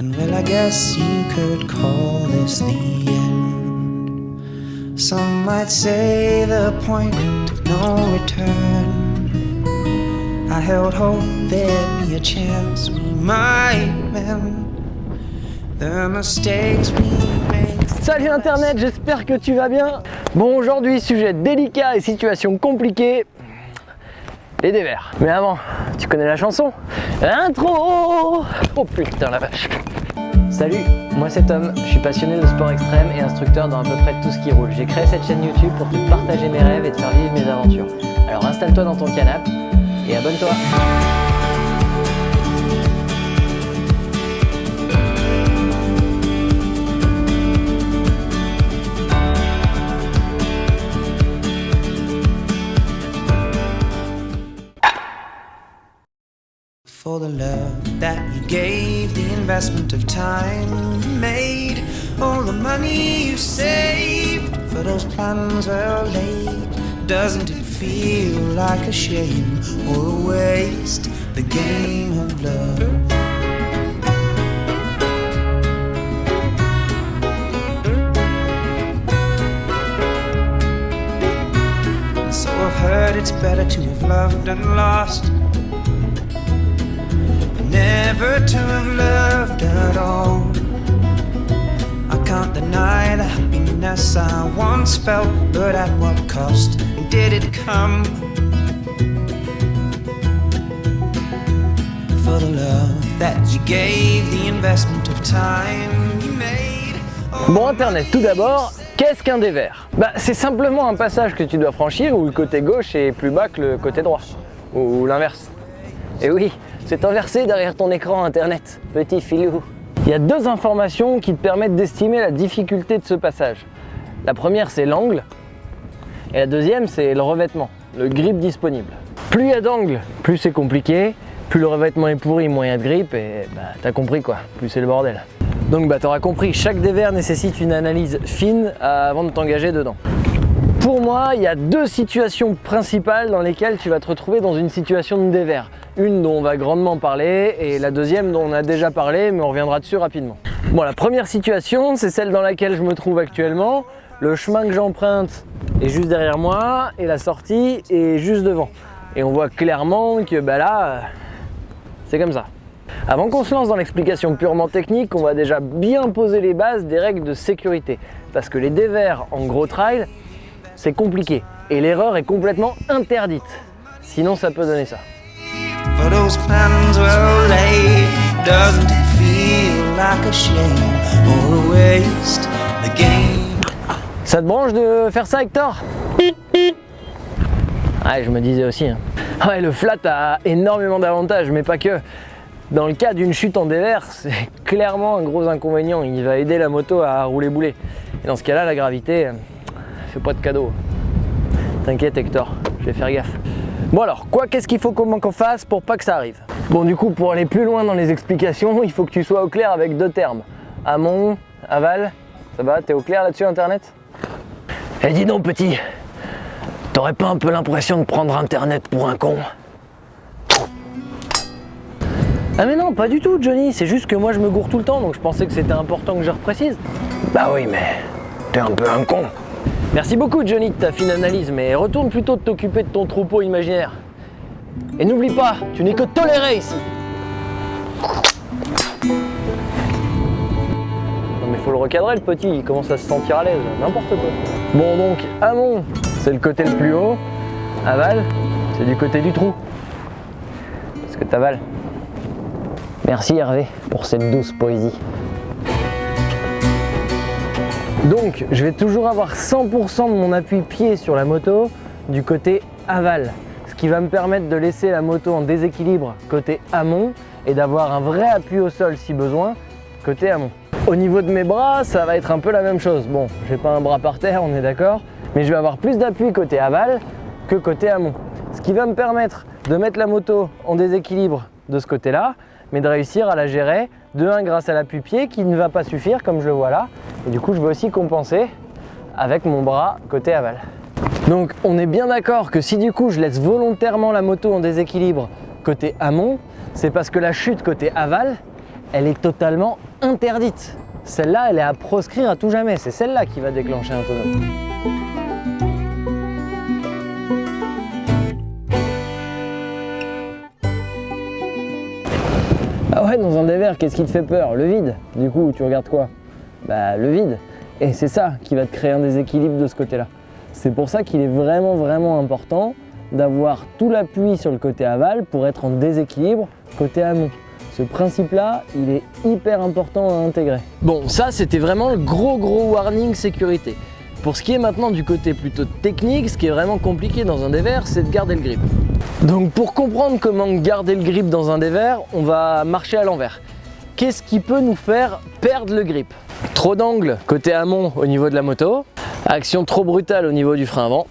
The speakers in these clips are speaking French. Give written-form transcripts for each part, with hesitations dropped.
And well, I guess you could call this the end. Some might say the point of no return. I held hope there'd be a chance we might mend the mistakes we made. Salut Internet, j'espère que tu vas bien. Bon, aujourd'hui, sujet délicat et situation compliquée, les dévers. Mais avant, tu connais la chanson? Intro. Oh putain la vache. Salut, moi c'est Tom, je suis passionné de sport extrême et instructeur dans à peu près tout ce qui roule. J'ai créé cette chaîne YouTube pour te partager mes rêves et te faire vivre mes aventures. Alors installe-toi dans ton canapé et abonne-toi. For the love that you gave, the investment of time you made, all the money you saved for those plans well laid. Doesn't it feel like a shame or a waste, the game of love? And so I've heard it's better to have loved and lost, never to have loved at all. I can't deny the happiness I once felt, but at what cost did it come? For the love that you gave, the investment of time you made. Bon Internet, tout d'abord, qu'est-ce qu'un dévers? C'est simplement un passage que tu dois franchir où le côté gauche est plus bas que le côté droit, ou l'inverse. Et oui, c'est inversé derrière ton écran Internet, petit filou. Il y a deux informations qui te permettent d'estimer la difficulté de ce passage. La première, c'est l'angle, et la deuxième, c'est le revêtement, le grip disponible. Plus il y a d'angle, plus c'est compliqué, plus le revêtement est pourri, moins il y a de grip, et t'as compris quoi, plus c'est le bordel. Donc t'auras compris, chaque dévers nécessite une analyse fine avant de t'engager dedans. Pour moi, il y a deux situations principales dans lesquelles tu vas te retrouver dans une situation de dévers. Une dont on va grandement parler et la deuxième dont on a déjà parlé, mais on reviendra dessus rapidement. Bon, la première situation, c'est celle dans laquelle je me trouve actuellement. Le chemin que j'emprunte est juste derrière moi et la sortie est juste devant. Et on voit clairement que là, c'est comme ça. Avant qu'on se lance dans l'explication purement technique, on va déjà bien poser les bases des règles de sécurité. Parce que les dévers en gros trail, c'est compliqué et l'erreur est complètement interdite. Sinon, ça peut donner ça. For those plans well laid, doesn't it feel like a shame or a waste, the game? Ça te branche de faire ça, Hector? Ouais, je me disais aussi. Ouais, le flat a énormément d'avantages, mais pas que. Dans le cas d'une chute en dévers, c'est clairement un gros inconvénient. Il va aider la moto à rouler boulet. Et dans ce cas-là, la gravité, fait pas de cadeau. T'inquiète, Hector, je vais faire gaffe. Bon alors, qu'est-ce qu'il faut qu'on fasse pour pas que ça arrive? Bon, du coup, pour aller plus loin dans les explications, il faut que tu sois au clair avec deux termes. Amont, aval, ça va? T'es au clair là-dessus, Internet? Eh dis donc, petit, t'aurais pas un peu l'impression de prendre Internet pour un con? Ah mais non, pas du tout, Johnny, c'est juste que moi je me gourre tout le temps, donc je pensais que c'était important que je reprécise. Bah oui, mais t'es un peu un con. Merci beaucoup Johnny de ta fine analyse, mais retourne plutôt de t'occuper de ton troupeau imaginaire. Et n'oublie pas, tu n'es que toléré ici. Non mais faut le recadrer le petit, il commence à se sentir à l'aise, n'importe quoi. Bon donc, amont, c'est le côté le plus haut, aval, c'est du côté du trou. Parce que t'avales. Merci Hervé pour cette douce poésie. Donc, je vais toujours avoir 100% de mon appui pied sur la moto du côté aval, ce qui va me permettre de laisser la moto en déséquilibre côté amont et d'avoir un vrai appui au sol si besoin côté amont. Au niveau de mes bras, ça va être un peu la même chose. Bon, j'ai pas un bras par terre, on est d'accord, mais je vais avoir plus d'appui côté aval que côté amont, ce qui va me permettre de mettre la moto en déséquilibre de ce côté-là, mais de réussir à la gérer de 1 grâce à l'appui pied qui ne va pas suffire comme je le vois là. Et du coup, je vais aussi compenser avec mon bras côté aval. Donc, on est bien d'accord que si du coup, je laisse volontairement la moto en déséquilibre côté amont, c'est parce que la chute côté aval elle est totalement interdite. Celle-là, elle est à proscrire à tout jamais. C'est celle-là qui va déclencher un tonneau. Ah ouais, dans un dévers, qu'est-ce qui te fait peur? Le vide. Du coup, tu regardes quoi? Bah, le vide. Et c'est ça qui va te créer un déséquilibre de ce côté-là. C'est pour ça qu'il est vraiment important d'avoir tout l'appui sur le côté aval pour être en déséquilibre côté amont. Ce principe-là, il est hyper important à intégrer. Bon, ça, c'était vraiment le gros warning sécurité. Pour ce qui est maintenant du côté plutôt technique, ce qui est vraiment compliqué dans un dévers, c'est de garder le grip. Donc pour comprendre comment garder le grip dans un dévers, on va marcher à l'envers. Qu'est-ce qui peut nous faire perdre le grip? Trop d'angle côté amont au niveau de la moto, action trop brutale au niveau du frein avant.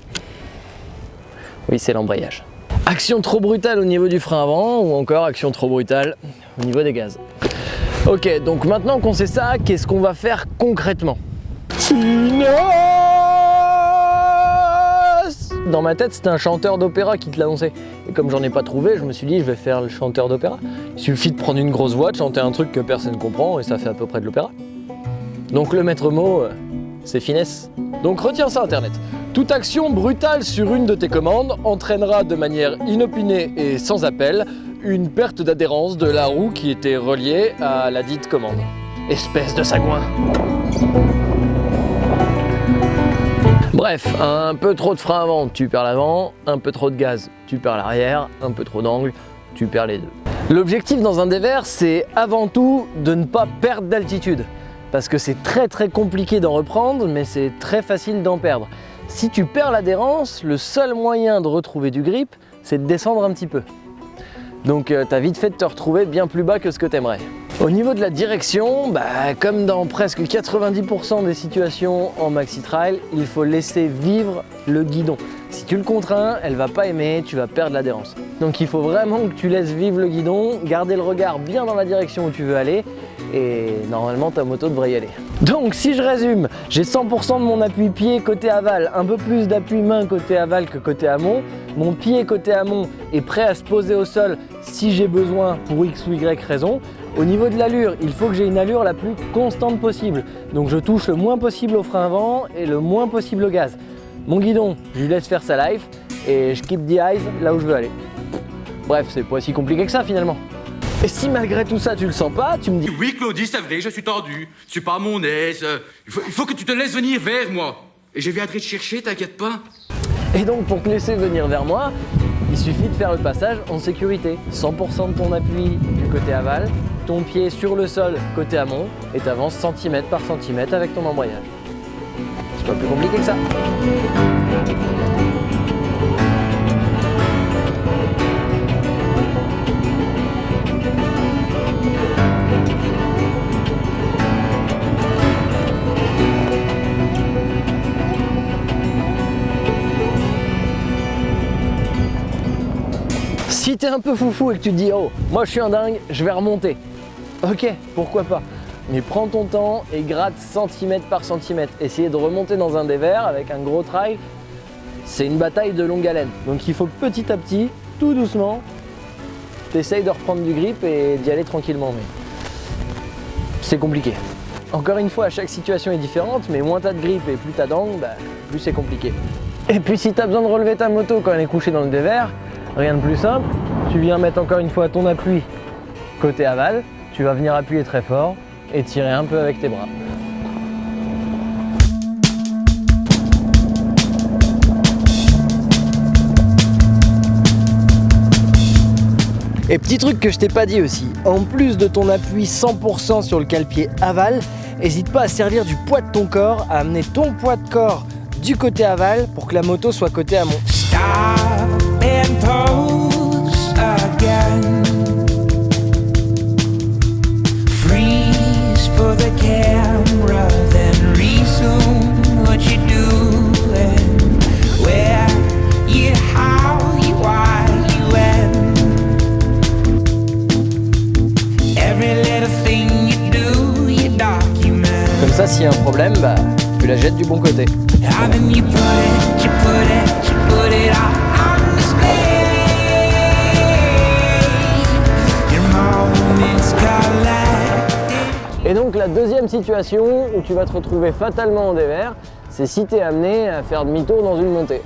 Oui, c'est l'embrayage. Action trop brutale au niveau du frein avant ou encore action trop brutale au niveau des gaz. Ok, donc maintenant qu'on sait ça, qu'est-ce qu'on va faire concrètement? Dans ma tête, c'était un chanteur d'opéra qui te l'annonçait. Et comme j'en ai pas trouvé, je me suis dit, je vais faire le chanteur d'opéra. Il suffit de prendre une grosse voix, de chanter un truc que personne comprend et ça fait à peu près de l'opéra. Donc le maître mot, c'est finesse. Donc retiens ça Internet. Toute action brutale sur une de tes commandes entraînera de manière inopinée et sans appel une perte d'adhérence de la roue qui était reliée à la dite commande. Espèce de sagouin. Bref, un peu trop de frein avant, tu perds l'avant, un peu trop de gaz, tu perds l'arrière, un peu trop d'angle, tu perds les deux. L'objectif dans un dévers, c'est avant tout de ne pas perdre d'altitude. Parce que c'est très compliqué d'en reprendre, mais c'est très facile d'en perdre. Si tu perds l'adhérence, le seul moyen de retrouver du grip, c'est de descendre un petit peu. Donc t'as vite fait de te retrouver bien plus bas que ce que t'aimerais. Au niveau de la direction, comme dans presque 90% des situations en maxi trail, il faut laisser vivre le guidon. Si tu le contrains, elle va pas aimer, tu vas perdre l'adhérence. Donc il faut vraiment que tu laisses vivre le guidon, garder le regard bien dans la direction où tu veux aller et normalement ta moto devrait y aller. Donc si je résume, j'ai 100% de mon appui pied côté aval, un peu plus d'appui main côté aval que côté amont. Mon pied côté amont est prêt à se poser au sol si j'ai besoin pour X ou Y raison. Au niveau de l'allure, il faut que j'ai une allure la plus constante possible. Donc je touche le moins possible au frein avant et le moins possible au gaz. Mon guidon, je lui laisse faire sa life et je keep the eyes là où je veux aller. Bref, c'est pas si compliqué que ça finalement. Et si malgré tout ça tu le sens pas, tu me dis... Oui Claudie, c'est vrai, je suis tendu, je suis pas à mon aise, il faut que tu te laisses venir vers moi. Et je viendrai te chercher, t'inquiète pas. Et donc pour te laisser venir vers moi, il suffit de faire le passage en sécurité. 100% de ton appui du côté aval, ton pied sur le sol côté amont et tu avances centimètre par centimètre avec ton embrayage. C'est pas plus compliqué que ça. Si t'es un peu foufou et que tu te dis « Oh, moi je suis un dingue, je vais remonter ». Ok, pourquoi pas. Mais prends ton temps et gratte centimètre par centimètre. Essayer de remonter dans un dévers avec un gros trail, c'est une bataille de longue haleine. Donc il faut petit à petit, tout doucement, t'essayes de reprendre du grip et d'y aller tranquillement. Mais c'est compliqué. Encore une fois, chaque situation est différente, mais moins t'as de grip et plus t'as d'angle, plus c'est compliqué. Et puis si t'as besoin de relever ta moto quand elle est couchée dans le dévers, rien de plus simple, tu viens mettre encore une fois ton appui côté aval, tu vas venir appuyer très fort et tirer un peu avec tes bras. Et petit truc que je t'ai pas dit aussi, en plus de ton appui 100% sur le cale-pied aval, n'hésite pas à servir du poids de ton corps, à amener ton poids de corps du côté aval pour que la moto soit côté amont. And pose again. Freeze for the camera, then resume what you're doing. Where you, how you, why you, when. Every little thing you do, you document. Comme ça, s'il y a un problème, tu la jettes du bon côté. And then you put it out. Your moment's got light. Et donc la deuxième situation où tu vas te retrouver fatalement en dévers, c'est si tu es amené à faire demi-tour dans une montée.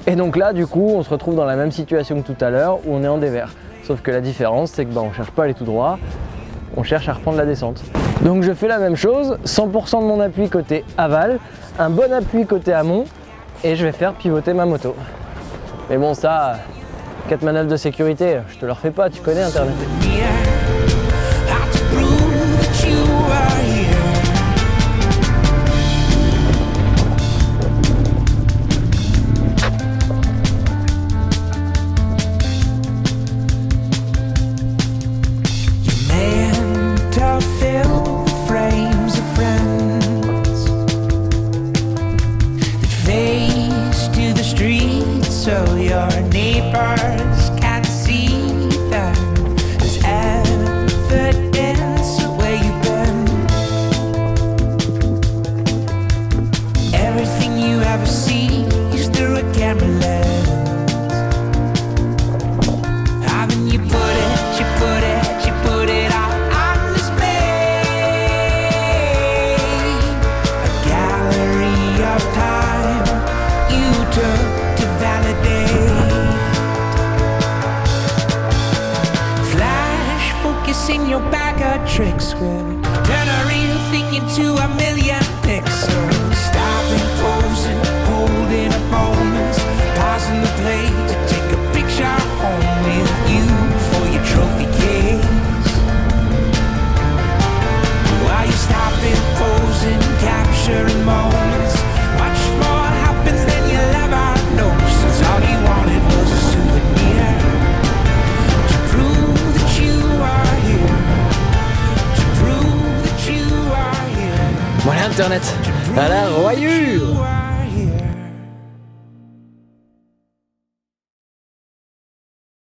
Et donc là, du coup, on se retrouve dans la même situation que tout à l'heure où on est en dévers. Sauf que la différence, c'est que on cherche pas à aller tout droit, on cherche à reprendre la descente. Donc je fais la même chose, 100% de mon appui côté aval, un bon appui côté amont, et je vais faire pivoter ma moto. Mais bon, ça, 4 manœuvres de sécurité, je te le refais pas, tu connais Internet. So your neighbors can't see that there's evidence of where you've been. Everything you ever see is through a camera lens. Haven't you put it all on display? A gallery of time you took to validate. Flash focusing your bag of tricks will turn a real thing into a million pixels. Stopping, posing, holding up moments, pausing the play to take a picture home with you for your trophy case. While you're stopping, posing, capturing moments, much more happens than you'll ever know. Since all you wanted was a souvenir to prove that you are here, to prove that you are here. Voilà Internet, à la royure.